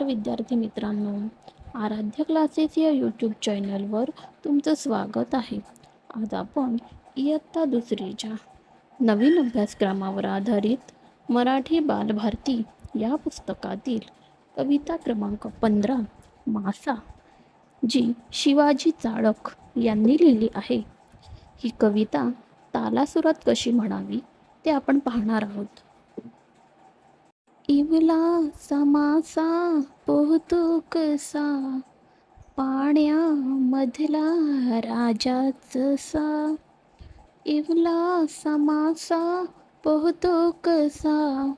विद्यार्थी मित्रांनो, आराध्य क्लासेस या यूट्यूब चॅनलवर तुमचं स्वागत आहे. आज आपण इयत्ता दुसरीच्या नवीन अभ्यासक्रमावर आधारित मराठी बालभारती या पुस्तकातील कविता क्रमांक 15 मासा, जी शिवाजी चाळक यांनी लिहिली आहे. ही कविता तालासुरात कशी म्हणावी ते आपण पाहणार आहोत. इवला समासा पोहतो कसा, पाण्यामधला राजाच सा. इवला समासा पोहतो कसा,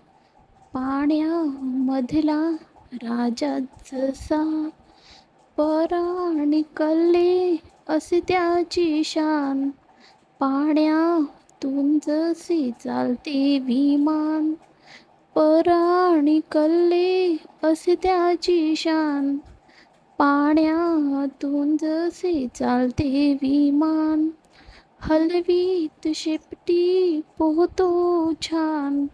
पाण्यामधला राजाच सा. पराणी कल्ले असे त्याची शान, पाण्यातून जसे चालते विमान. पराणी कल्ले असे त्याची शान, पाण्यातून जसे चालते विमान. हलवीत शेपटी पोहतो छान,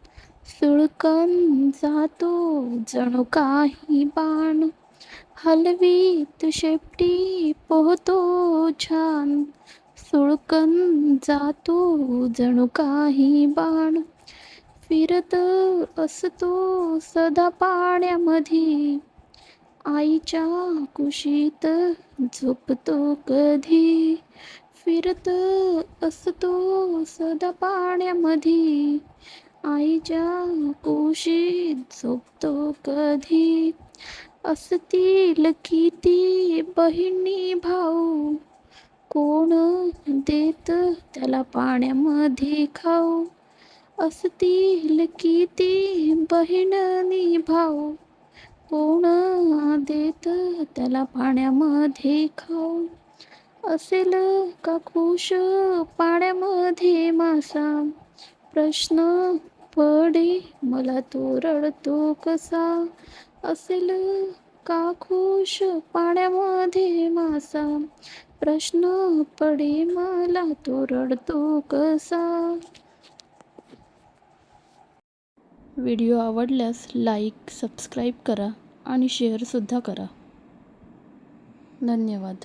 सुळकन जातो जणू काही बाण. हलवीत शेपटी पोहतो छान, सुळकन जातो जणू काही बाण. फिरत असतो सदा पाण्यामध्ये, आईच्या कुशीत झोपतो कधी. फिरत असतो सदा पाण्यामध्ये, आईच्या कुशीत झोपतो कधी. असतील किती बहिणी भाऊ, कोण देत त्याला पाण्यामध्ये खाऊ. असतील किती बहिणी भाऊ, कोण देत त्याला पाण्यामध्ये खाऊ. असेल का खुश पाण्यामध्ये मासा, प्रश्न पडे मला तो रडतो कसा. असेल का खुश पाण्यामध्ये मासा, प्रश्न पडे मला तो रडतो कसा. व्हिडिओ आवडल्यास लाईक, सबस्क्राईब करा आणि शेअरसुद्धा करा. धन्यवाद.